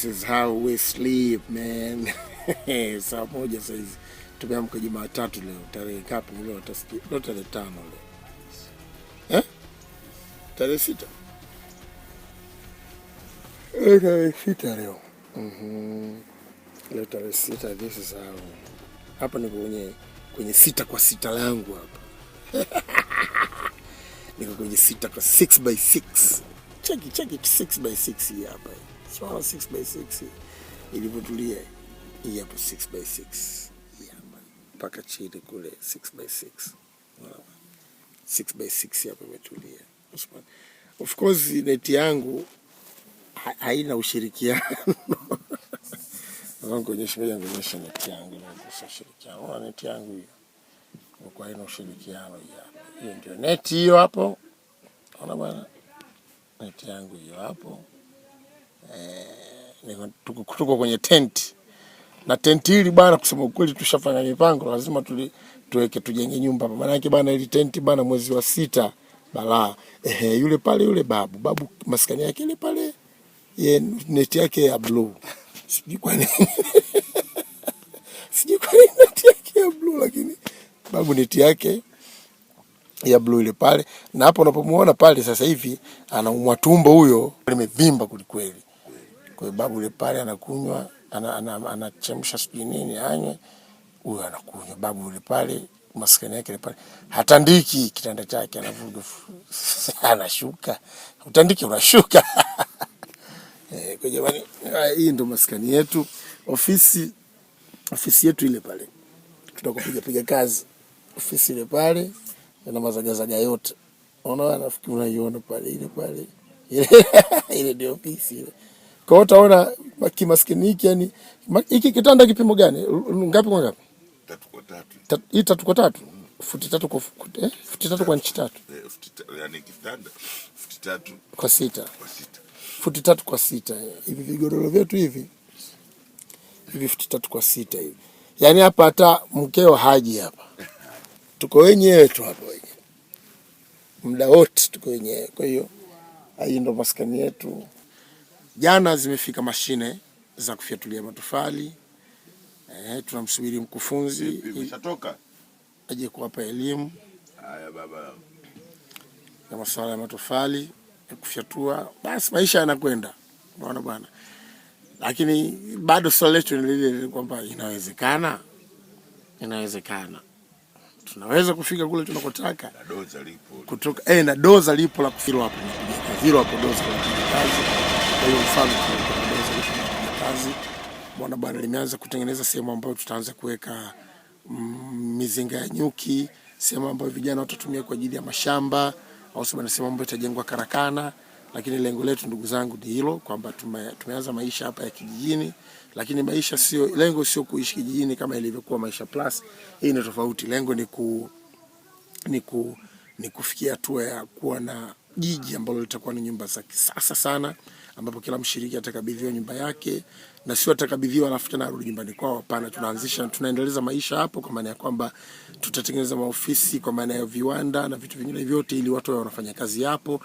This is how we sleep, man. Saa moja saizi. Tumeamka Jumatatu leo. Tarehe ngapi leo? Utasikia. Leo tarehe 5 leo. Tarehe 6. Tarehe 6 leo. Leo tarehe 6. This is how. Hapa niko kwenye 6 kwa 6 langu hapa. Niko kwenye 6 kwa 6x6. Cheki 6x6 hii hapa. Swala 6x6 ilivyotulia hii hapa 6x6 hii hapa mpaka chini kule 6x6. 6x6 hapa imetulia. Of course net yangu haina ushirikiano. Nataka kuonyesha net yangu na ushirikiano. Net yangu hiyo kwa haina ushirikiano hapa. Hiyo ndio net hiyo hapo. Unaona bwana? Net yangu hiyo hapo. Tuko kwenye tent. Na tent hili bana, kusema ukweli tushafanya mipango, lazima tujenge nyumba hapa. Maana yake bana, ile tent bana mwezi wa 6 balaa. Yule pale yule babu maskani yake ile pale, net yake ya blue. Sijui kwa nini. Net yake ya blue, lakini babu net yake ya blue ile pale. Na hapo unapomuona pale sasa hivi anaumwa tumbo, huyo limevimba kulikweli. Kwa hiyo babu ile pale anakunywa, anachemsha sijui nini anywe, huyo anakunywa. Babu ile pale maskani yake ile pale hatandiki kitanda chake, anavuga anashuka. Utandiki unashuka. Kwa jamani, hii ndo maskani yetu. Ofisi yetu ile pale. Tunakupiga kazi. Ofisi ile pale na mazagazaga yote. Unaona, nafikiri unaiona pale ile pale. Ile ndio ofisi ile. Kwa hiyo utaona kimaskini hiki, yani hiki kitanda kipimo gani? Ngapi kwa ngapi? 3 kwa 3. Hii 3 kwa 3. Futi 3 kwa futi 3 kwa inchi 3. Yani kitanda futi 3 kwa 6. Futi 3 kwa 6. Hivi vigodoro vyetu hivi futi 3 kwa 6 hivi. Yani hapa hata mkeo haji hapa. Tuko wenyewe tu hapa wenyewe. Muda wote tuko wenyewe. Kwa hiyo hii ndo maskani yetu. Jana zimefika mashine za kufyatulia matofali. Tunamsubiri mkufunzi imeshatoka aje kuwapa elimu. Haya baba. Na masuala ya matofali ya kufyatua, basi maisha yanakwenda. Unaona bwana. Lakini bado swali letu ni lile kwamba inawezekana. Tunaweza kufika kule tunakotaka. Na doza lipo. Kutoka na doza lipo la kufiro hapo. Zero hapo doza kwa kazi. Kwa hiyo mfano kazi bwana bwana limeanza kutengeneza sehemu ambayo tutaanza kuweka mizinga ya nyuki, sehemu ambayo vijana watatumia kwa ajili ya mashamba, au sehemu ambayo itajengwa karakana. Lakini lengo letu ndugu zangu ni hilo, kwamba tumeanza maisha hapa ya kijijini, lakini maisha lengo sio kuishi kijijini kama ilivyokuwa Maisha Plus. Hii ni tofauti. Lengo ni kufikia hatua ya kuwa na jiji ambalo litakuwa ni nyumba za kisasa sana, ambapo kila mshiriki atakabidhiwa nyumba yake, na sio atakabidhiwa alafu tena arudi nyumbani kwao. Hapana, tunaendeleza maisha hapo, kwa maana ya kwamba tutatengeneza maofisi kwa maana ya viwanda na vitu vingine vyote, ili watu wanafanya kazi hapo,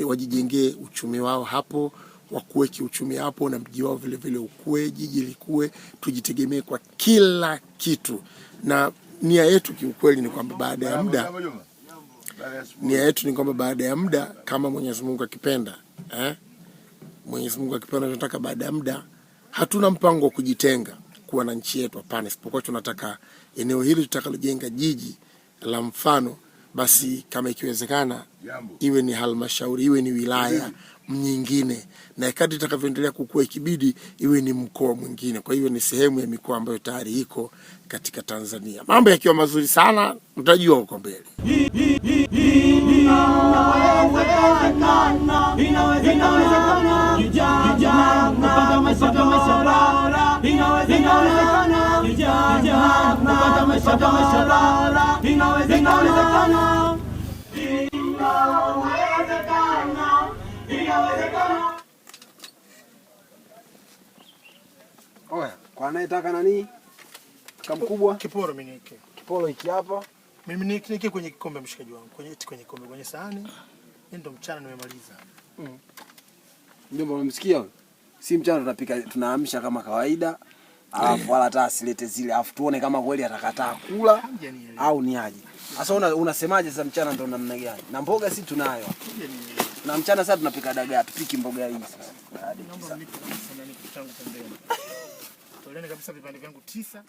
wajijengee uchumi wao hapo, wakue kiuchumi hapo, na mji wao vile vile ukue, jiji likue, tujitegemee kwa kila kitu. Na nia yetu kiukweli ni kwamba baada ya muda, kama Mwenyezi Mungu akipenda, tunataka baada ya muda, hatuna mpango wa kujitenga kuwa na nchi yetu, hapana. Isipokuwa tunataka eneo hili tutakalojenga jiji la mfano, basi kama ikiwezekana iwe ni halmashauri, iwe ni wilaya nyingine, na kadri itakavyoendelea kukua ikibidi iwe ni mkoa mwingine. Kwa hiyo ni sehemu ya mikoa ambayo tayari iko katika Tanzania. Mambo yakiwa mazuri sana, mtajua huko mbele. Oya, kwa anayetaka nani? Kamkubwa? Kiporo mimi nike. Kiporo hiki hapa. Mimi nike kwenye kikombe mshikaji wangu. Kwenye kikombe, kwenye sahani. Ndio mchana nimemaliza. Ndio unamsikia? Si mchana tunapika, tunaamsha kama kawaida. Alafu wala hata asilete zile, alafu tuone kama kweli atakataa kula au ni aje. Sasa unasemaje sasa mchana ndo namna gani? Na mboga si tunayo. Na mchana sasa tunapika dagaa, tupiki mboga hii sasa. Toleni kabisa vipande vyangu 9.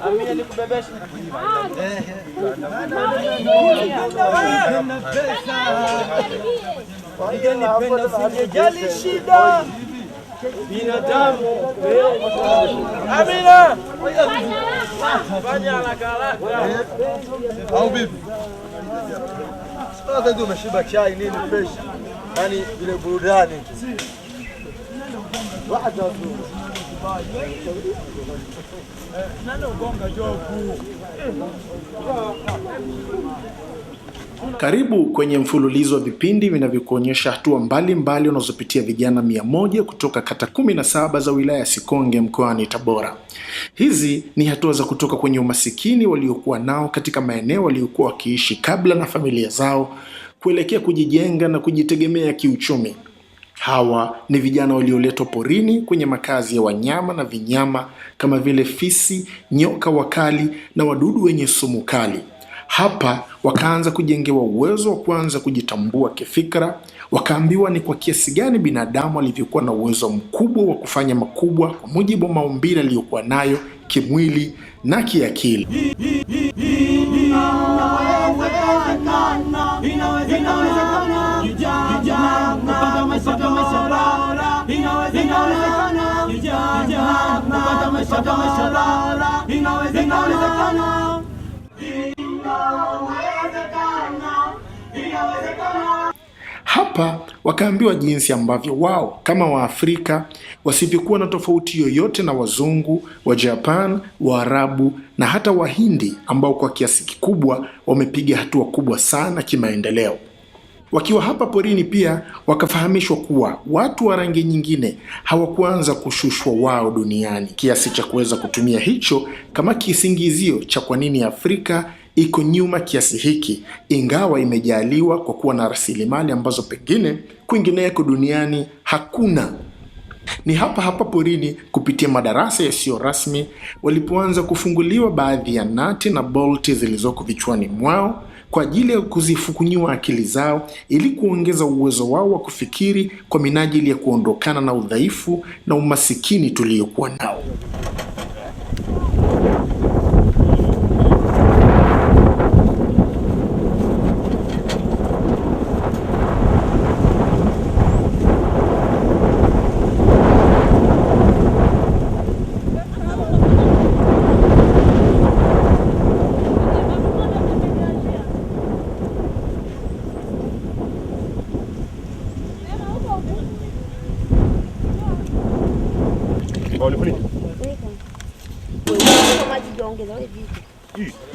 Amina nikubebesha. Ningenipenda singejali shida binadamu. Amina. Fanya haraka haraka. Au bibi? Sasa ndio umeshiba chai nini fresh. Yaani ile burudani. Wacha tu. Karibu kwenye mfululizo wa vipindi vinavyokuonyesha hatua mbalimbali unazopitia vijana 100 kutoka kata 17 za wilaya ya Sikonge mkoani Tabora. Hizi ni hatua za kutoka kwenye umasikini waliokuwa nao katika maeneo waliokuwa wakiishi kabla na familia zao kuelekea kujijenga na kujitegemea kiuchumi. Hawa ni vijana walioletwa porini kwenye makazi ya wanyama na vinyama kama vile fisi, nyoka wakali na wadudu wenye sumu kali. Hapa wakaanza kujengewa uwezo wa kuanza kujitambua kifikra, wakaambiwa ni kwa kiasi gani binadamu alivyokuwa na uwezo mkubwa wa kufanya makubwa kwa mujibu wa maumbile aliyokuwa nayo kimwili na kiakili. Hapa wakaambiwa jinsi ambavyo wao kama Waafrika wasivyokuwa na tofauti yoyote na wazungu, wa Japan, Waarabu na hata Wahindi ambao kwa kiasi kikubwa wamepiga hatua kubwa sana kimaendeleo. Wakiwa hapa porini pia wakafahamishwa kuwa watu wa rangi nyingine hawakuanza kushushwa wao duniani, kiasi cha kuweza kutumia hicho kama kisingizio cha kwa nini Afrika iko nyuma kiasi hiki, ingawa imejaliwa kwa kuwa na rasilimali ambazo pengine kwingineko duniani hakuna. Ni hapa porini kupitia madarasa yasiyo rasmi walipoanza kufunguliwa baadhi ya nati na bolti zilizoko vichwani mwao kwa ajili ya kuzifukunyua akili zao ili kuongeza uwezo wao wa kufikiri kwa minajili ya kuondokana na udhaifu na umasikini tuliokuwa nao.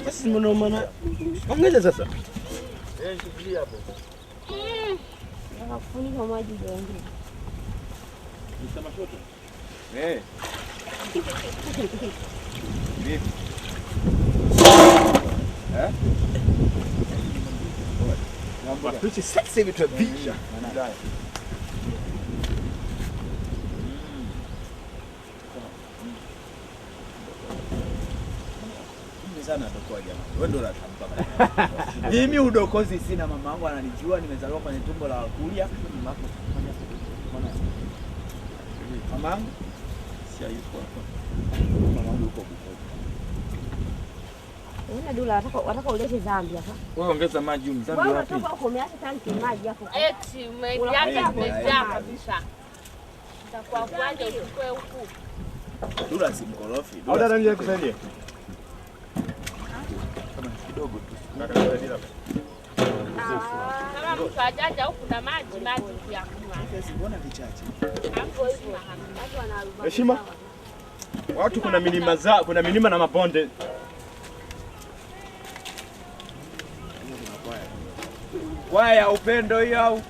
Sasa mbona maana ongeza sasa. Shikilia hapo. Nafunika maji jonge. Nisema shoto. Vipi? Ngamba tuchi sasa vitu vicha. sana atakuwa jamaa. Wewe ndio unatampa. Mimi udokozi sina, mama yangu ananijua, nimezaliwa kwenye tumbo la kulia. Mama yangu si yuko hapa. Mama yangu yuko huko. Una Dula wataka ulete Zambia hapa. Wewe ongeza maji huko Zambia wapi? Wewe unataka umeacha tanki maji hapo. Eti umejaa umejaa kabisa. Itakuwa kwaje uchukue huku? Dula si mkorofi. Au dada nje kusaidia? Kama kidogo tu. Kama mtu ajaja huku na maji ya kunywa. Mbona vichache? Hapo hivyo Heshima. Watu kuna milima na mabonde. Kwaya upendo hiyo au?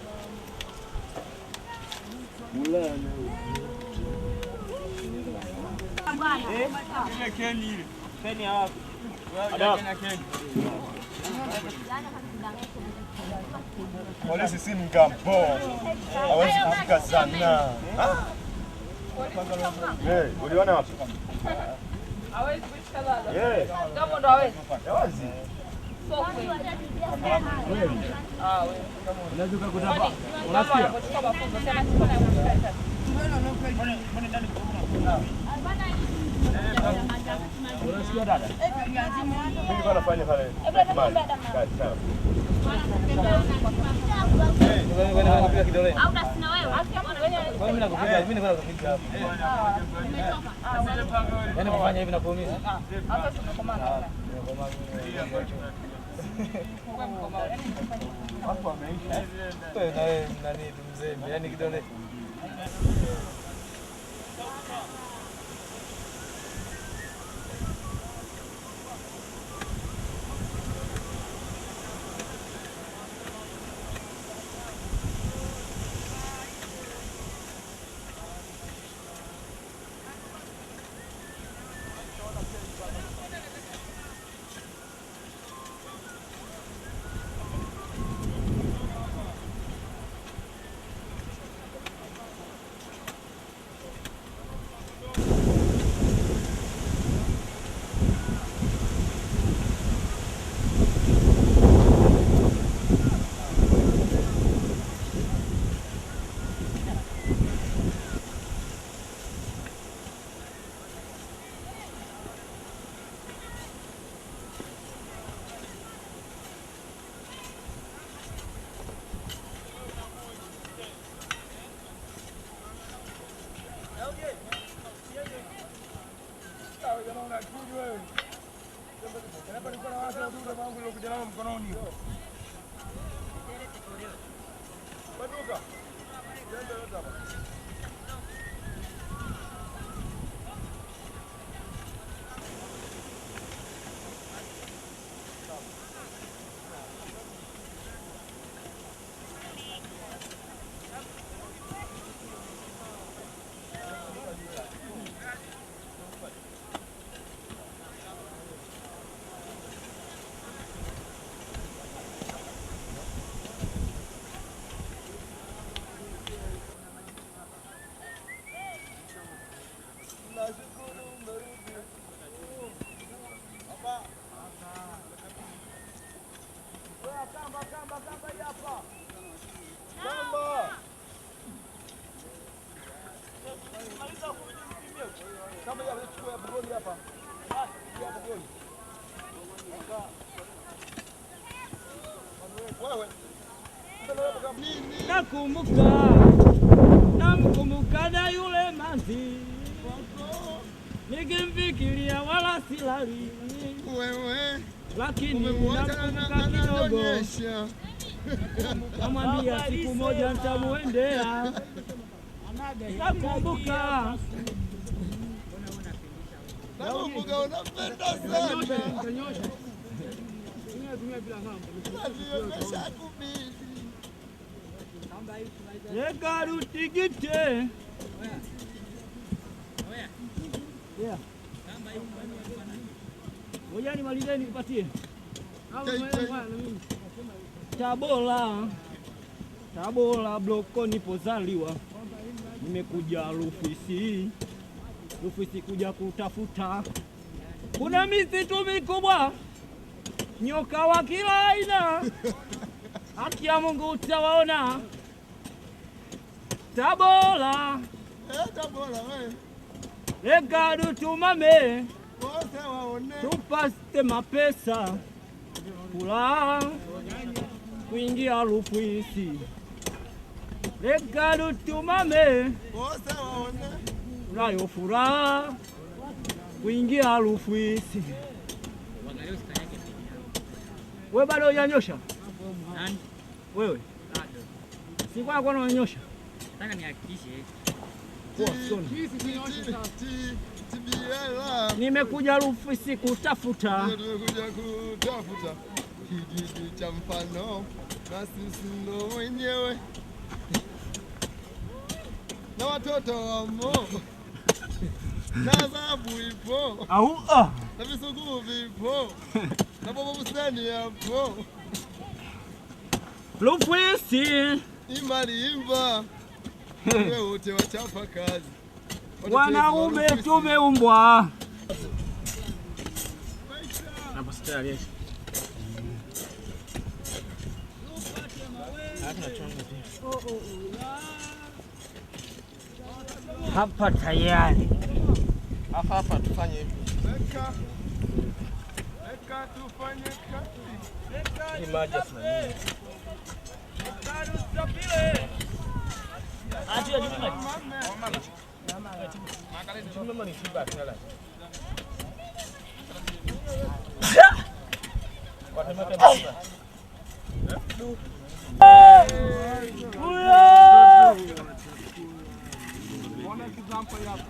Mulana. Ile Keni ile. Keni hapo. Wewe jana Keni. Polisi si mgambo. Hawezi kufika sana. Uliona wapi? hawezi kushika baba. Kama ndo hawezi. Hawezi. Unaweza kukutapa. Unasikia? Unasikia dada? Mimi nilikuwa nafanya pale. Sawa. Au nasina wewe. Mimi nakupiga, mimi nilikuwa nakupiga hapo. Yaani kufanya hivi na kuumiza. Hata tumekomana. Hapo ameisha. Wewe na wewe nani mzembe? Yaani kidole. Nakumbuka na yule manzi, nikimfikiria wala silali, lakini nakumbuka kidogo, namwambia siku moja nitamuendea. Nakumbuka unapenda sana. Leka rutigite. Ngoja nimalizeni nipatie. Tabora bloko nipozaliwa. Nimekuja Rufisi kuja kutafuta Kuna misitu mikubwa, nyoka wa kila aina, haki ya Mungu utawaona. Tabora, Egadu tumame, tupate mapesa, kula kuingia Rufisi. Egadu tumame, unayo furaha kuingia Rufisi. Wewe bado hujanyosha? Nani? Wewe? Bado. Si kwa unanyosha? Nataka nihakikishe. Nimekuja Rufisi kutafuta. Nimekuja kutafuta kijiji cha mfano na sisi ndo wenyewe. Na watoto wamo. Na adhabu ipo. Au na visuguu vipo. Na baba bustani hapo. Rufisi Imali imba. Wewe wote wachapa kazi. Wanaume tumeumbwa. Hapa tayari. Hapa tufanye hivi. Weka tufanye kazi. Imaje sana. Acha jumla. Mama ni tiba kana. Kwa tema kana. Ona example hapa.